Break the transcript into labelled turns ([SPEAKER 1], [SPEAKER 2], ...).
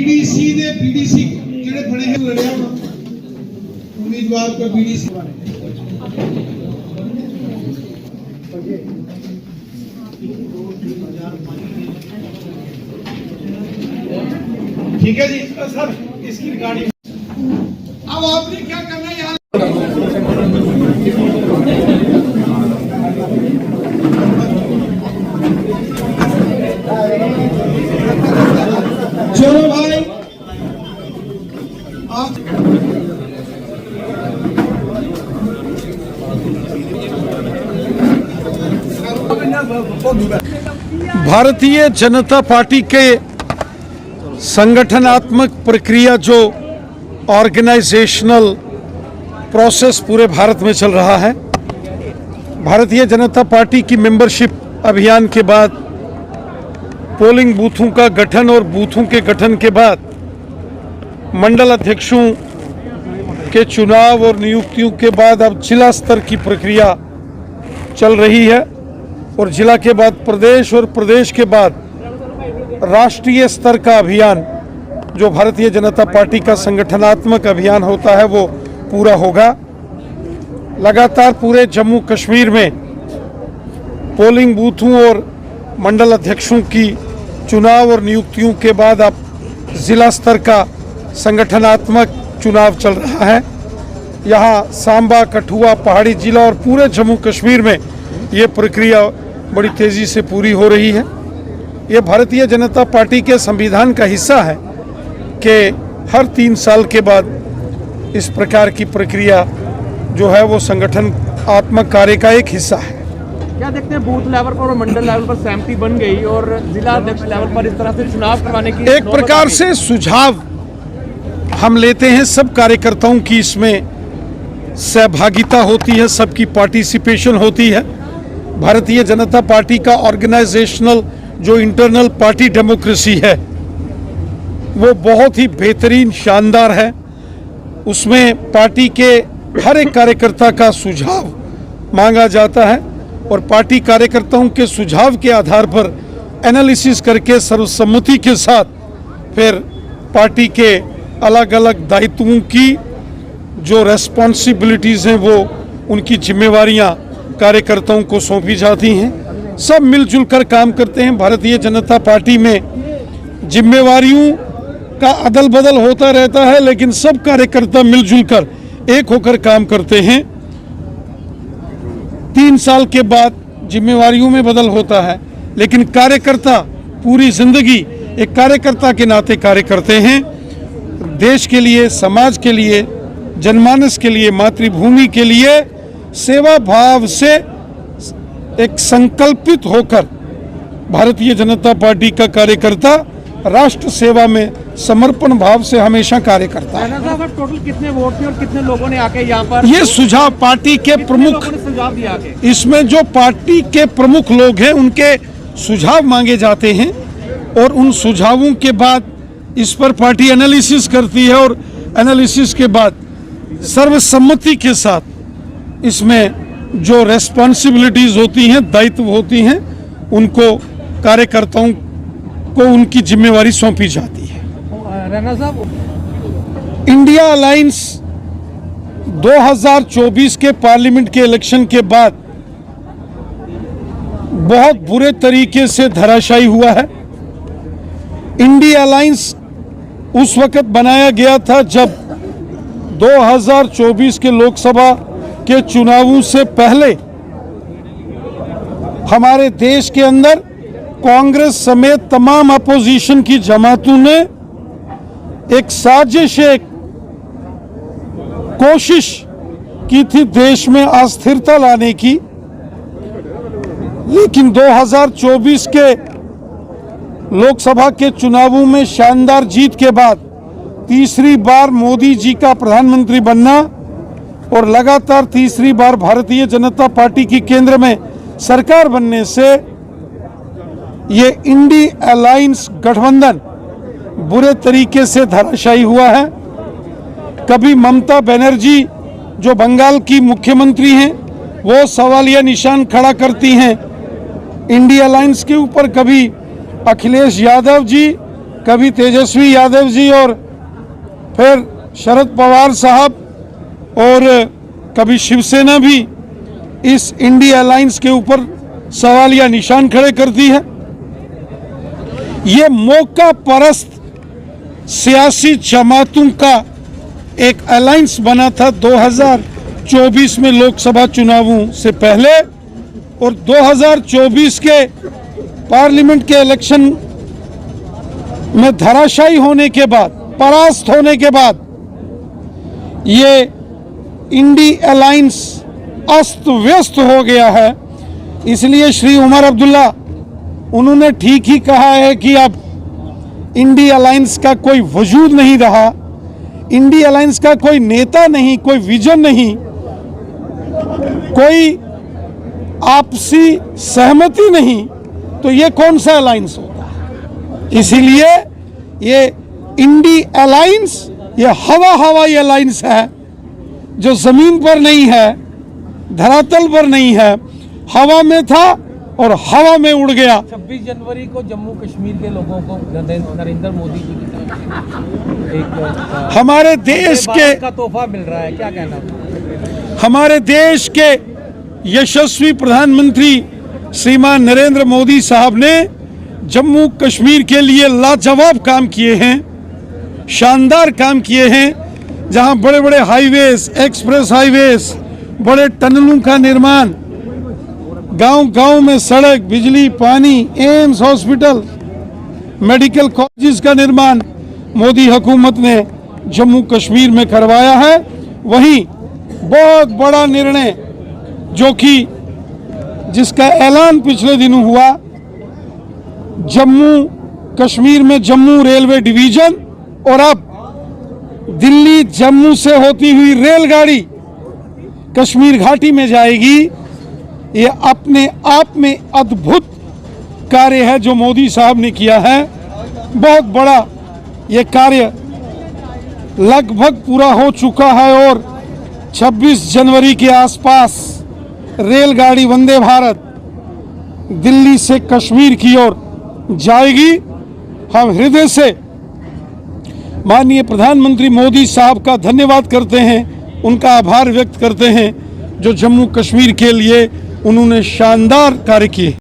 [SPEAKER 1] BDC ने BDC ਜਿਹੜੇ ਬਣੇ ਹੈ ਲੜਿਆ उम्मीदवार को बीडीसी ठीक है जी सर इसकी रिकॉर्डिंग अब आपने क्या करना है यहाँ चलो भाई
[SPEAKER 2] भारतीय जनता पार्टी के संगठनात्मक प्रक्रिया जो ऑर्गेनाइजेशनल प्रोसेस पूरे भारत में चल रहा है। भारतीय जनता पार्टी की मेंबरशिप अभियान के बाद पोलिंग बूथों का गठन और बूथों के गठन के बाद मंडल अध्यक्षों के चुनाव और नियुक्तियों के बाद अब जिला स्तर की प्रक्रिया चल रही है और जिला के बाद प्रदेश और प्रदेश के बाद राष्ट्रीय स्तर का अभियान जो भारतीय जनता पार्टी का संगठनात्मक अभियान होता है वो पूरा होगा। लगातार पूरे जम्मू कश्मीर में पोलिंग बूथों और मंडल अध्यक्षों की चुनाव और नियुक्तियों के बाद अब जिला स्तर का संगठनात्मक चुनाव चल रहा है। यहाँ सांबा, कठुआ, पहाड़ी जिला और पूरे जम्मू कश्मीर में ये प्रक्रिया बड़ी तेज़ी से पूरी हो रही है। ये भारतीय जनता पार्टी के संविधान का हिस्सा है कि हर 3 साल के बाद इस प्रकार की प्रक्रिया जो है वो संगठनात्मक कार्य का एक हिस्सा है।
[SPEAKER 3] क्या देखते हैं बूथ लेवल पर और मंडल लेवल पर सहमति बन गई और जिला अध्यक्ष लेवल पर इस तरह से चुनाव करवाने की
[SPEAKER 2] एक प्रकार से सुझाव हम लेते हैं, सब कार्यकर्ताओं की इसमें सहभागिता होती है, सबकी पार्टिसिपेशन होती है। भारतीय जनता पार्टी का ऑर्गेनाइजेशनल जो इंटरनल पार्टी डेमोक्रेसी है वो बहुत ही बेहतरीन, शानदार है। उसमें पार्टी के हर एक कार्यकर्ता का सुझाव मांगा जाता है और पार्टी कार्यकर्ताओं के सुझाव के आधार पर एनालिसिस करके सर्वसम्मति के साथ फिर पार्टी के अलग अलग दायित्वों की जो रेस्पॉन्सिबिलिटीज़ हैं वो उनकी जिम्मेवारियां कार्यकर्ताओं को सौंपी जाती हैं। सब मिलजुल कर काम करते हैं। भारतीय जनता पार्टी में जिम्मेवारियों का अदल बदल होता रहता है लेकिन सब कार्यकर्ता मिलजुल कर एक होकर काम करते हैं। 3 साल के बाद जिम्मेवारियों में बदल होता है लेकिन कार्यकर्ता पूरी जिंदगी एक कार्यकर्ता के नाते कार्य करते हैं। देश के लिए, समाज के लिए, जनमानस के लिए, मातृभूमि के लिए सेवा भाव से एक संकल्पित होकर भारतीय जनता पार्टी का कार्यकर्ता राष्ट्र सेवा में समर्पण भाव से हमेशा कार्य करता है।
[SPEAKER 3] टोटल कितने वोट थे और कितने लोगों ने आके यहाँ पर
[SPEAKER 2] ये सुझाव पार्टी के प्रमुख, इसमें जो पार्टी के प्रमुख लोग हैं उनके सुझाव मांगे जाते हैं और उन सुझावों के बाद इस पर पार्टी एनालिसिस करती है और एनालिसिस के बाद सर्वसम्मति के साथ इसमें जो रेस्पॉन्सिबिलिटीज होती हैं, दायित्व होती हैं, उनको कार्यकर्ताओं को उनकी जिम्मेवारी सौंपी जाती है।
[SPEAKER 3] राणा साहब,
[SPEAKER 2] इंडिया अलायंस 2024 के पार्लियामेंट के इलेक्शन के बाद बहुत बुरे तरीके से धराशायी हुआ है। इंडिया अलायंस उस वक्त बनाया गया था जब 2024 के लोकसभा के चुनावों से पहले हमारे देश के अंदर कांग्रेस समेत तमाम अपोजिशन की जमातों ने एक साजिश, एक कोशिश की थी देश में अस्थिरता लाने की। लेकिन 2024 के लोकसभा के चुनावों में शानदार जीत के बाद तीसरी बार मोदी जी का प्रधानमंत्री बनना और लगातार तीसरी बार भारतीय जनता पार्टी की केंद्र में सरकार बनने से ये इंडिया अलायंस गठबंधन बुरे तरीके से धराशायी हुआ है। कभी ममता बनर्जी जो बंगाल की मुख्यमंत्री हैं वो सवालिया निशान खड़ा करती हैं इंडिया अलायंस के ऊपर, कभी अखिलेश यादव जी कभी तेजस्वी यादव जी और फिर शरद पवार साहब और कभी शिवसेना भी इस इंडिया अलायंस के ऊपर सवाल या निशान खड़े करती है। ये मौका परस्त सियासी जमातों का एक अलायंस बना था 2024 में लोकसभा चुनावों से पहले, और 2024 के पार्लियामेंट के इलेक्शन में धराशायी होने के बाद, परास्त होने के बाद, ये इंडी अलायंस अस्त व्यस्त हो गया है। इसलिए श्री उमर अब्दुल्ला उन्होंने ठीक ही कहा है कि अब इंडी अलायंस का कोई वजूद नहीं रहा, इंडी अलायंस का कोई नेता नहीं, कोई विजन नहीं, कोई आपसी सहमति नहीं, तो ये कौन सा अलायंस होता है। इसीलिए ये इंडी अलायंस ये हवाई अलायंस है, जो जमीन पर नहीं है, धरातल पर नहीं है, हवा में था और हवा में उड़ गया।
[SPEAKER 4] 26 जनवरी को जम्मू कश्मीर के लोगों को नरेंद्र मोदी जी की तरफ से एक
[SPEAKER 2] हमारे देश के
[SPEAKER 4] का तोहफा मिल रहा है, क्या कहना?
[SPEAKER 2] हमारे देश के यशस्वी प्रधानमंत्री श्रीमान नरेंद्र मोदी साहब ने जम्मू कश्मीर के लिए लाजवाब काम किए हैं, शानदार काम किए हैं। जहां बड़े बड़े हाईवेज, एक्सप्रेस हाईवेज, बड़े टनलों का निर्माण, गांव-गांव में सड़क, बिजली, पानी, एम्स हॉस्पिटल, मेडिकल कॉलेजेस का निर्माण मोदी हुकूमत ने जम्मू कश्मीर में करवाया है। वहीं बहुत बड़ा निर्णय जो कि जिसका ऐलान पिछले दिनों हुआ, जम्मू कश्मीर में जम्मू रेलवे डिवीजन, और अब दिल्ली जम्मू से होती हुई रेलगाड़ी कश्मीर घाटी में जाएगी। ये अपने आप में अद्भुत कार्य है जो मोदी साहब ने किया है। बहुत बड़ा ये कार्य लगभग पूरा हो चुका है और 26 जनवरी के आसपास रेलगाड़ी वंदे भारत दिल्ली से कश्मीर की ओर जाएगी। हम हृदय से माननीय प्रधानमंत्री मोदी साहब का धन्यवाद करते हैं, उनका आभार व्यक्त करते हैं जो जम्मू कश्मीर के लिए उन्होंने शानदार कार्य किए।